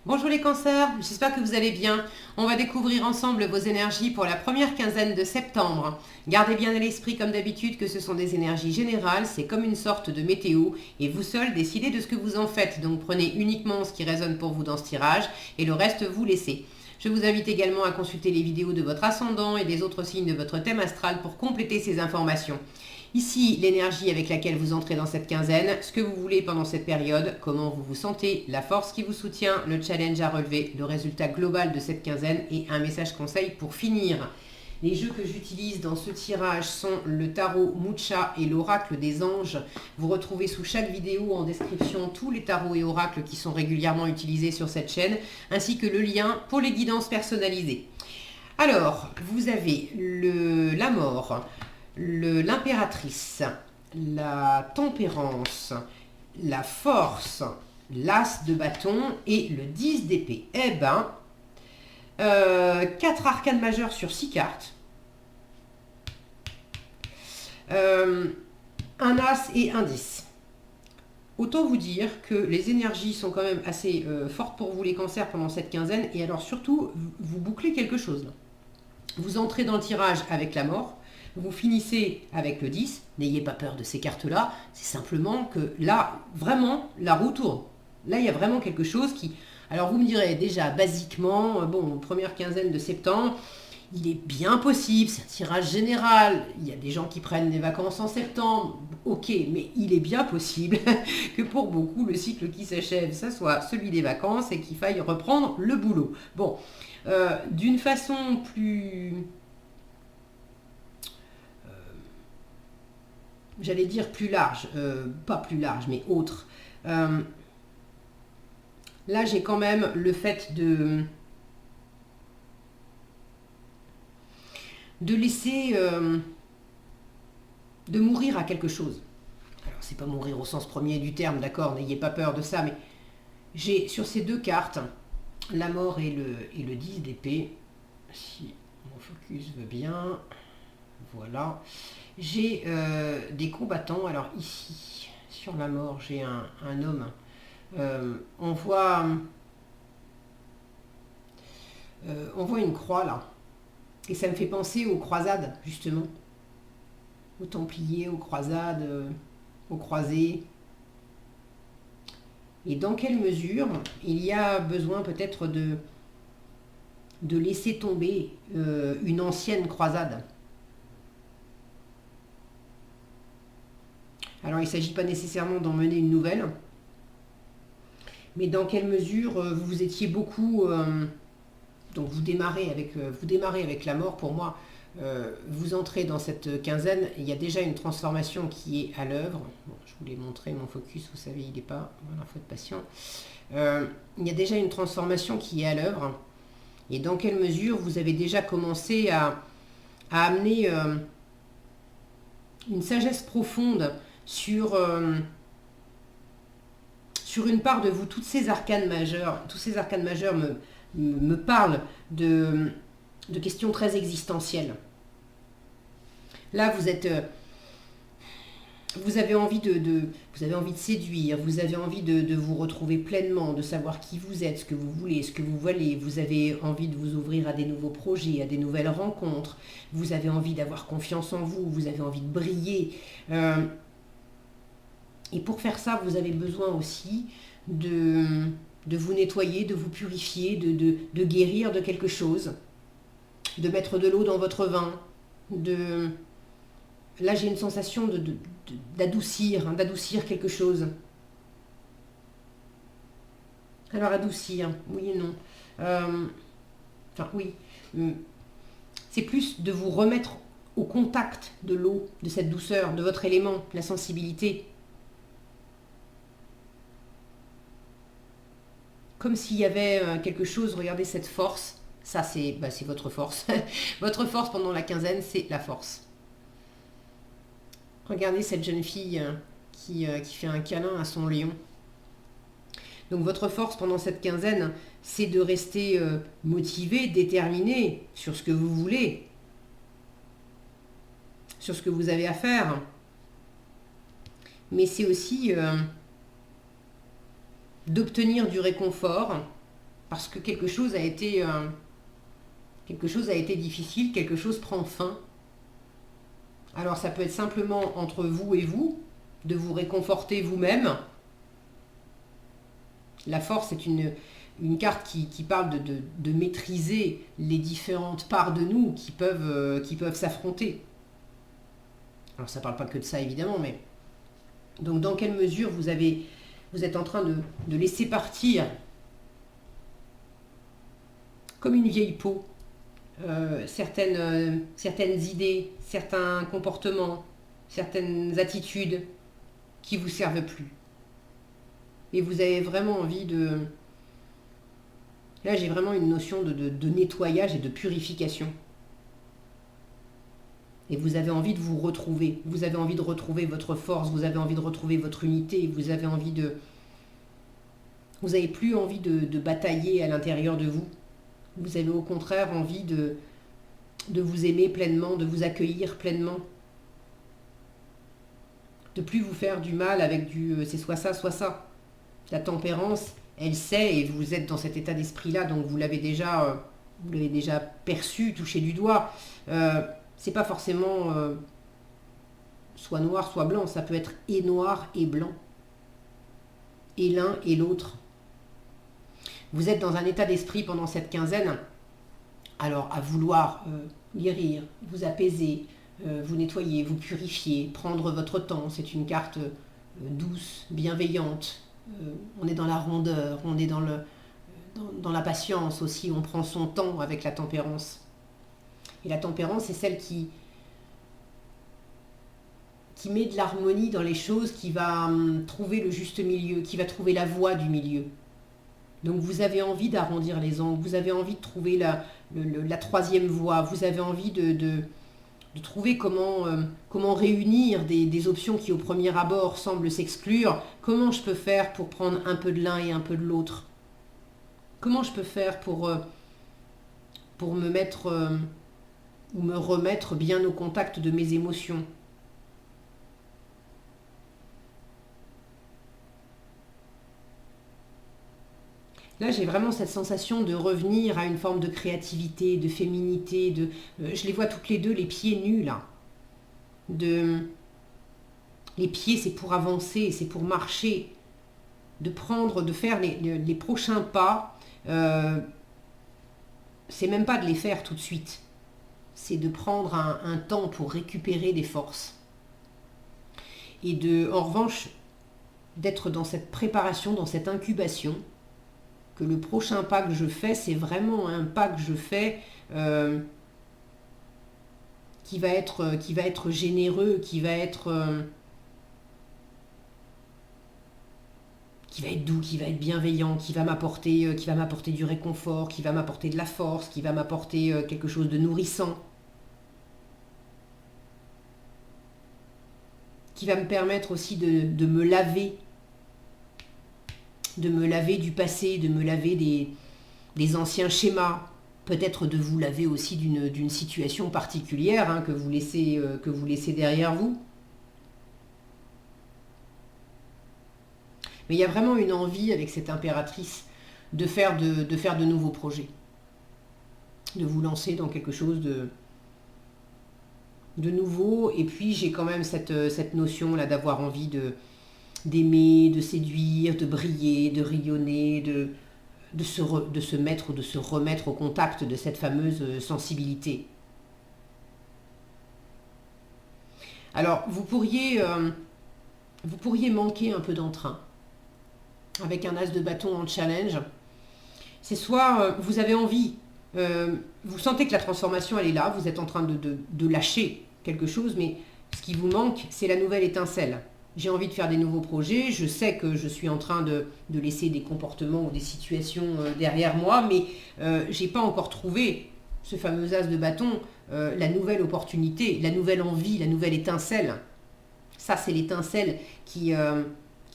Bonjour les cancers, j'espère que vous allez bien. On va découvrir ensemble vos énergies pour la première quinzaine de septembre. Gardez bien à l'esprit comme d'habitude que ce sont des énergies générales, c'est comme une sorte de météo et vous seul décidez de ce que vous en faites. Donc prenez uniquement ce qui résonne pour vous dans ce tirage et le reste vous laissez. Je vous invite également à consulter les vidéos de votre ascendant et des autres signes de votre thème astral pour compléter ces informations. Ici, l'énergie avec laquelle vous entrez dans cette quinzaine, ce que vous voulez pendant cette période, comment vous vous sentez, la force qui vous soutient, le challenge à relever, le résultat global de cette quinzaine et un message conseil pour finir. Les jeux que j'utilise dans ce tirage sont le tarot Mucha et l'oracle des anges. Vous retrouvez sous chaque vidéo en description tous les tarots et oracles qui sont régulièrement utilisés sur cette chaîne, ainsi que le lien pour les guidances personnalisées. Alors, vous avez la mort, l'impératrice, la tempérance, la force, l'as de bâton et le 10 d'épée. Eh ben, 4 arcanes majeures sur 6 cartes. Un as et un 10. Autant vous dire que les énergies sont quand même assez fortes pour vous les cancers pendant cette quinzaine. Et alors surtout, vous bouclez quelque chose. Vous entrez dans le tirage avec la mort. Vous finissez avec le 10, n'ayez pas peur de ces cartes-là, c'est simplement que là, vraiment, la roue tourne. Là, il y a vraiment quelque chose qui... Alors, vous me direz déjà, basiquement, bon, première quinzaine de septembre, il est bien possible, c'est un tirage général, il y a des gens qui prennent des vacances en septembre, ok, mais il est bien possible que pour beaucoup, le cycle qui s'achève, ça soit celui des vacances et qu'il faille reprendre le boulot. Bon, d'une façon plus... j'allais dire plus large, pas plus large, mais autre. Là, j'ai quand même le fait de laisser, de mourir à quelque chose. Alors, c'est pas mourir au sens premier du terme, d'accord, n'ayez pas peur de ça, mais j'ai sur ces deux cartes, la mort et le 10 d'épée, si mon focus veut bien, voilà. J'ai des combattants. Alors ici, sur la mort, j'ai un homme. On voit une croix là. Et ça me fait penser aux croisades, justement. Aux Templiers, aux croisades, aux croisés. Et dans quelle mesure il y a besoin peut-être de laisser tomber une ancienne croisade. Alors, il ne s'agit pas nécessairement d'en mener une nouvelle, mais dans quelle mesure vous étiez beaucoup... donc, vous démarrez avec la mort. Pour moi, vous entrez dans cette quinzaine, il y a déjà une transformation qui est à l'œuvre. Bon, je vous l'ai montré, mon focus, vous savez, il n'est pas... Voilà, il faut être patient. Il y a déjà une transformation qui est à l'œuvre. Et dans quelle mesure vous avez déjà commencé à amener une sagesse profonde sur une part de vous, tous ces arcanes majeures me parlent de questions très existentielles. Là, vous avez envie de séduire, vous avez envie de vous retrouver pleinement, de savoir qui vous êtes, ce que vous voulez, ce que vous valez. Vous avez envie de vous ouvrir à des nouveaux projets, à des nouvelles rencontres. Vous avez envie d'avoir confiance en vous, vous avez envie de briller. Et pour faire ça, vous avez besoin aussi de vous nettoyer, de vous purifier, de guérir de quelque chose, de mettre de l'eau dans votre vin, Là, j'ai une sensation d'adoucir quelque chose. Alors, adoucir, oui et non. Enfin, oui. C'est plus de vous remettre au contact de l'eau, de cette douceur, de votre élément, la sensibilité. Comme s'il y avait quelque chose, regardez cette force. Ça, c'est votre force. Votre force pendant la quinzaine, c'est la force. Regardez cette jeune fille qui fait un câlin à son lion. Donc votre force pendant cette quinzaine, c'est de rester motivé, déterminé sur ce que vous voulez, sur ce que vous avez à faire. Mais c'est aussi d'obtenir du réconfort parce que quelque chose a été difficile, quelque chose prend fin. Alors ça peut être simplement entre vous et vous, de vous réconforter vous-même. La force est une carte qui parle de maîtriser les différentes parts de nous qui peuvent s'affronter. Alors ça ne parle pas que de ça évidemment, mais... Donc dans quelle mesure vous êtes en train de laisser partir, comme une vieille peau, certaines idées, certains comportements, certaines attitudes qui ne vous servent plus. Et vous avez vraiment envie de... Là, j'ai vraiment une notion de nettoyage et de purification. Et vous avez envie de vous retrouver. Vous avez envie de retrouver votre force. Vous avez envie de retrouver votre unité. Vous avez envie de... Vous n'avez plus envie de batailler à l'intérieur de vous. Vous avez au contraire envie de vous aimer pleinement, de vous accueillir pleinement. De plus vous faire du mal avec c'est soit ça, soit ça. La tempérance, elle sait, et vous êtes dans cet état d'esprit-là, donc vous l'avez déjà perçu, touché du doigt. C'est pas forcément soit noir, soit blanc. Ça peut être et noir et blanc. Et l'un et l'autre. Vous êtes dans un état d'esprit pendant cette quinzaine, alors à vouloir guérir, vous apaiser, vous nettoyer, vous purifier, prendre votre temps. C'est une carte douce, bienveillante. On est dans la rondeur, on est dans la patience aussi, on prend son temps avec la tempérance. Et la tempérance, c'est celle qui met de l'harmonie dans les choses, qui va trouver le juste milieu, qui va trouver la voie du milieu. Donc vous avez envie d'arrondir les angles, vous avez envie de trouver la troisième voie, vous avez envie de trouver comment réunir des options qui au premier abord semblent s'exclure. Comment je peux faire pour prendre un peu de l'un et un peu de l'autre? Comment je peux faire pour me mettre ou me remettre bien au contact de mes émotions? Là, j'ai vraiment cette sensation de revenir à une forme de créativité, de féminité. Je les vois toutes les deux, les pieds nus, là. Les pieds, c'est pour avancer, c'est pour marcher. De faire les prochains pas. C'est même pas de les faire tout de suite. C'est de prendre un temps pour récupérer des forces. Et en revanche, d'être dans cette préparation, dans cette incubation, que le prochain pas que je fais, c'est vraiment un pas que je fais qui va être généreux, qui va être doux, qui va être bienveillant, qui va m'apporter du réconfort, qui va m'apporter de la force, qui va m'apporter quelque chose de nourrissant, qui va me permettre aussi de me laver du passé, de me laver des anciens schémas, peut-être de vous laver aussi d'une situation particulière que vous laissez derrière vous. Mais il y a vraiment une envie avec cette impératrice de faire de nouveaux projets, de vous lancer dans quelque chose de nouveau. Et puis j'ai quand même cette notion là d'avoir envie d'aimer, de séduire, de briller, de rayonner, de se mettre ou de se remettre au contact de cette fameuse sensibilité. Alors, vous pourriez manquer un peu d'entrain avec un as de bâton en challenge. C'est soit vous avez envie, vous sentez que la transformation elle est là, vous êtes en train de lâcher quelque chose, mais ce qui vous manque, c'est la nouvelle étincelle. J'ai envie de faire des nouveaux projets, je sais que je suis en train de laisser des comportements ou des situations derrière moi, mais j'ai pas encore trouvé ce fameux as de bâton, la nouvelle opportunité, la nouvelle envie, la nouvelle étincelle. Ça, c'est l'étincelle qui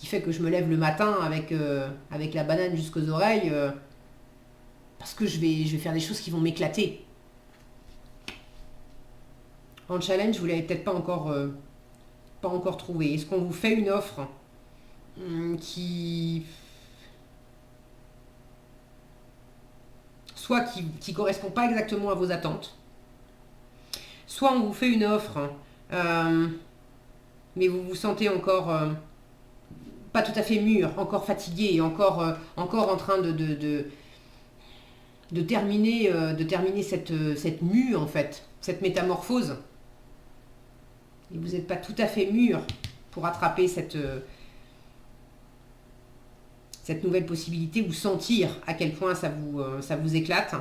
fait que je me lève le matin avec la banane jusqu'aux oreilles, parce que je vais faire des choses qui vont m'éclater. En challenge, vous l'avez peut-être pas encore trouvé. Est-ce qu'on vous fait une offre qui soit qui ne correspond pas exactement à vos attentes, soit on vous fait une offre, mais vous vous sentez encore pas tout à fait mûr, encore fatigué, encore en train de terminer, cette mue, en fait, cette métamorphose. Et vous n'êtes pas tout à fait mûr pour attraper cette nouvelle possibilité ou sentir à quel point ça vous éclate.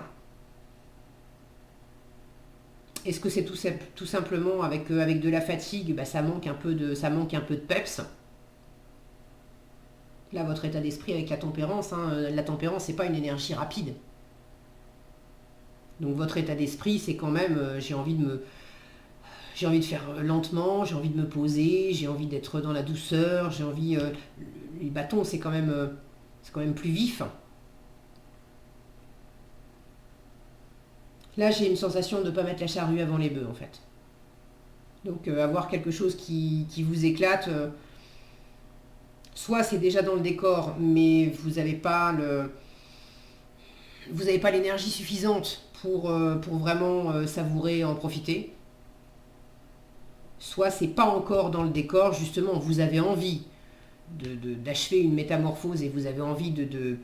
Est-ce que c'est tout simplement avec de la fatigue, ça manque un peu de peps. Là, votre état d'esprit avec la tempérance, la tempérance, c'est pas une énergie rapide. Donc votre état d'esprit, c'est quand même, j'ai envie de faire lentement, j'ai envie de me poser, j'ai envie d'être dans la douceur, j'ai envie... les bâtons, c'est quand même plus vif. Là, j'ai une sensation de ne pas mettre la charrue avant les bœufs, en fait. Donc avoir quelque chose qui vous éclate, soit c'est déjà dans le décor, mais vous n'avez pas l'énergie suffisante pour vraiment savourer et en profiter. Soit c'est pas encore dans le décor, justement, vous avez envie d'achever une métamorphose et vous avez envie de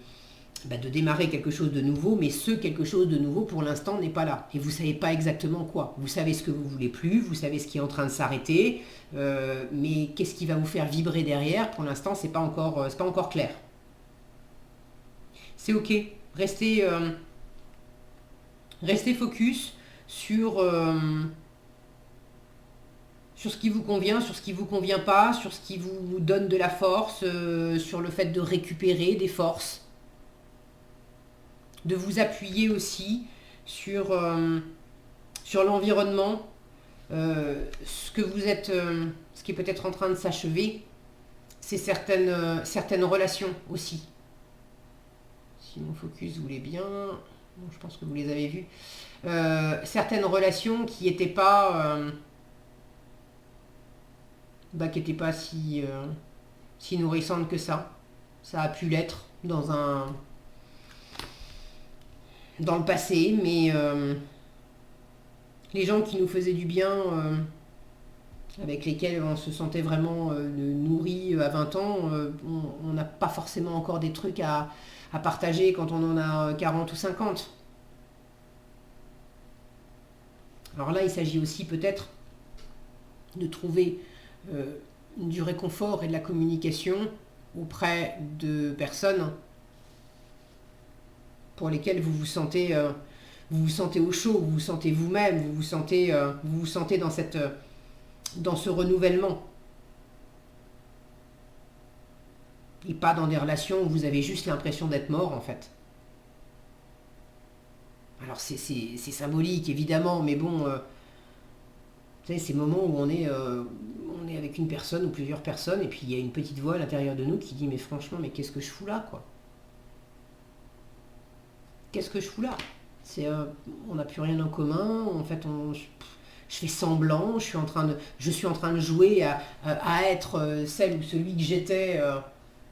démarrer quelque chose de nouveau, mais ce quelque chose de nouveau pour l'instant n'est pas là. Et vous ne savez pas exactement quoi. Vous savez ce que vous voulez plus, vous savez ce qui est en train de s'arrêter, mais qu'est-ce qui va vous faire vibrer derrière? Pour l'instant, c'est pas encore clair. C'est ok. Restez focus sur ce qui vous convient, sur ce qui vous convient pas, sur ce qui vous donne de la force, sur le fait de récupérer des forces, de vous appuyer aussi sur l'environnement, ce qui est peut-être en train de s'achever, c'est certaines relations aussi. Si mon focus voulait bien, bon, je pense que vous les avez vues, certaines relations qui n'étaient pas si nourrissantes que ça. Ça a pu l'être dans le passé, mais les gens qui nous faisaient du bien, avec lesquels on se sentait vraiment nourri à 20 ans, on n'a pas forcément encore des trucs à partager quand on en a 40 ou 50. Alors là, il s'agit aussi peut-être de trouver du réconfort et de la communication auprès de personnes pour lesquelles vous vous sentez au chaud, vous vous sentez vous-même, vous vous sentez dans ce renouvellement. Et pas dans des relations où vous avez juste l'impression d'être mort, en fait. Alors c'est symbolique, évidemment, mais bon, vous savez, ces moments où on est avec une personne ou plusieurs personnes, et puis il y a une petite voix à l'intérieur de nous qui dit, mais franchement, mais qu'est-ce que je fous là, quoi? Qu'est-ce que je fous là? On n'a plus rien en commun, en fait, je fais semblant, je suis en train de jouer à être celle ou celui que j'étais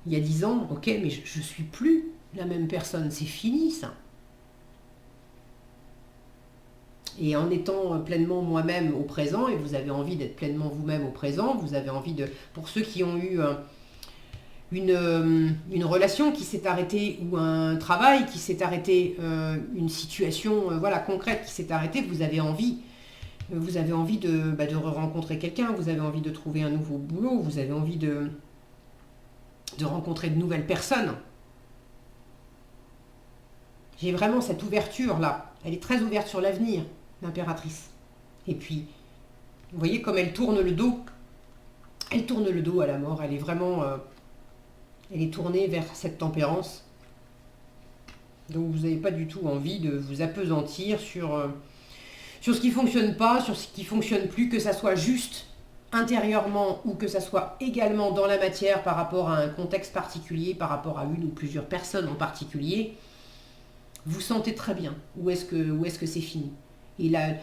il y a 10 ans, ok, mais je suis plus la même personne, c'est fini ça. Et en étant pleinement moi-même au présent, et vous avez envie d'être pleinement vous-même au présent, vous avez envie pour ceux qui ont eu une relation qui s'est arrêtée ou un travail qui s'est arrêté, une situation concrète qui s'est arrêtée, vous avez envie de rencontrer quelqu'un, vous avez envie de trouver un nouveau boulot, vous avez envie de rencontrer de nouvelles personnes. J'ai vraiment cette ouverture là, elle est très ouverte sur l'avenir, l'impératrice. Et puis, vous voyez comme elle tourne le dos à la mort, elle est vraiment... elle est tournée vers cette tempérance. Donc vous n'avez pas du tout envie de vous appesantir sur ce qui ne fonctionne pas, sur ce qui ne fonctionne plus, que ça soit juste intérieurement ou que ça soit également dans la matière par rapport à un contexte particulier, par rapport à une ou plusieurs personnes en particulier. Vous sentez très bien où est-ce que c'est fini. Et là,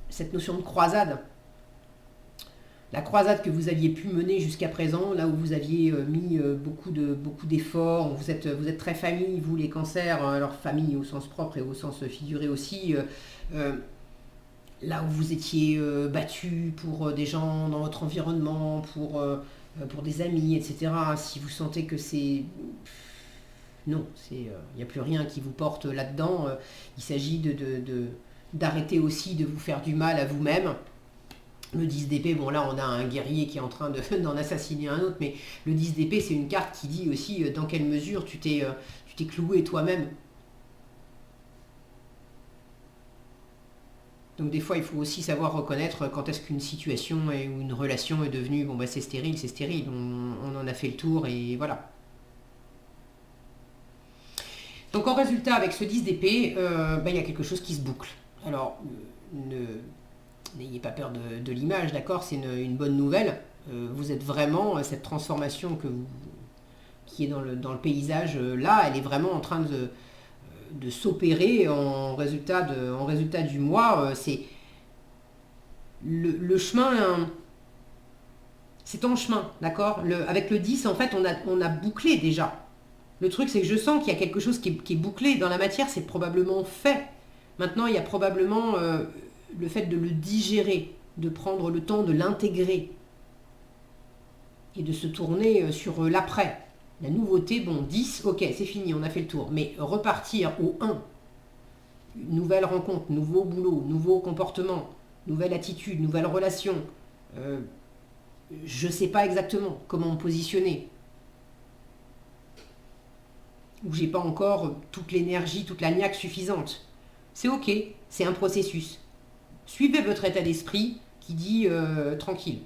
cette notion de croisade, la croisade que vous aviez pu mener jusqu'à présent, là où vous aviez mis beaucoup d'efforts, vous êtes très famille, vous les cancers, alors famille au sens propre et au sens figuré aussi, là où vous étiez battu pour des gens dans votre environnement, pour des amis, etc. Si vous sentez que c'est... Non, il n'y a plus rien qui vous porte là-dedans. Il s'agit d'arrêter aussi de vous faire du mal à vous-même. Le 10 d'épée, bon là on a un guerrier qui est en train d'en assassiner un autre, mais le 10 d'épée c'est une carte qui dit aussi dans quelle mesure tu t'es cloué toi-même. Donc des fois il faut aussi savoir reconnaître quand est-ce qu'une situation ou une relation est devenue, bon bah c'est stérile, on en a fait le tour et voilà. Donc en résultat avec ce 10 d'épée, il y a quelque chose qui se boucle. Alors n'ayez pas peur de l'image, d'accord, c'est une bonne nouvelle. Vous êtes vraiment, cette transformation qui est dans le paysage, là, elle est vraiment en train de s'opérer en résultat du mois. C'est le chemin, c'est en chemin, d'accord. Avec le 10, en fait, on a bouclé déjà. Le truc, c'est que je sens qu'il y a quelque chose qui est bouclé. Dans la matière, c'est probablement fait. Maintenant, il y a probablement le fait de le digérer, de prendre le temps de l'intégrer et de se tourner sur l'après. La nouveauté, bon, 10, ok, c'est fini, on a fait le tour. Mais repartir au 1, nouvelle rencontre, nouveau boulot, nouveau comportement, nouvelle attitude, nouvelle relation. Je ne sais pas exactement comment me positionner. Ou j'ai pas encore toute l'énergie, toute la niaque suffisante. C'est ok, c'est un processus. Suivez votre état d'esprit qui dit tranquille.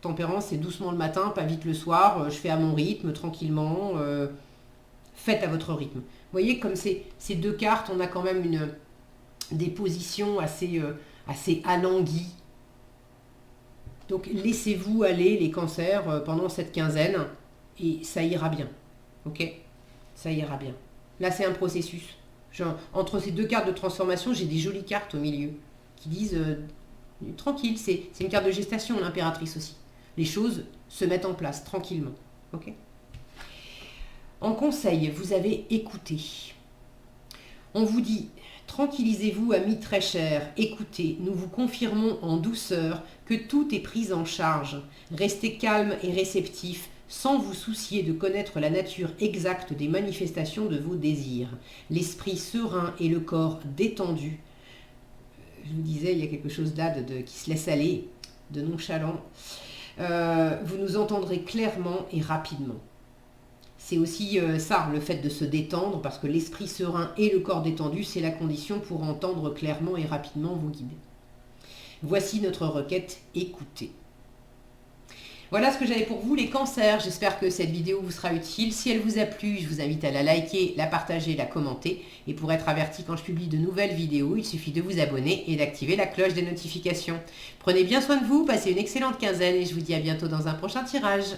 Tempérance, c'est doucement le matin, pas vite le soir, je fais à mon rythme, tranquillement. Faites à votre rythme. Vous voyez, comme ces deux cartes, on a quand même des positions assez alanguies. Donc laissez-vous aller les cancers pendant cette quinzaine et ça ira bien. Ok ? Ça ira bien. Là, c'est un processus. Entre ces deux cartes de transformation, j'ai des jolies cartes au milieu qui disent tranquille, c'est une carte de gestation, l'impératrice aussi. Les choses se mettent en place tranquillement. Ok ? En conseil, vous avez écouté. On vous dit, tranquillisez-vous, amis très chers, écoutez, nous vous confirmons en douceur que tout est pris en charge. Restez calme et réceptif, sans vous soucier de connaître la nature exacte des manifestations de vos désirs. L'esprit serein et le corps détendu. Je vous disais, il y a quelque chose là qui se laisse aller, de nonchalant. Vous nous entendrez clairement et rapidement. C'est aussi ça, le fait de se détendre, parce que l'esprit serein et le corps détendu, c'est la condition pour entendre clairement et rapidement vos guides. Voici notre requête, écoutez. Voilà ce que j'avais pour vous les cancers. J'espère que cette vidéo vous sera utile. Si elle vous a plu, je vous invite à la liker, la partager, la commenter. Et pour être averti quand je publie de nouvelles vidéos, il suffit de vous abonner et d'activer la cloche des notifications. Prenez bien soin de vous, passez une excellente quinzaine et je vous dis à bientôt dans un prochain tirage.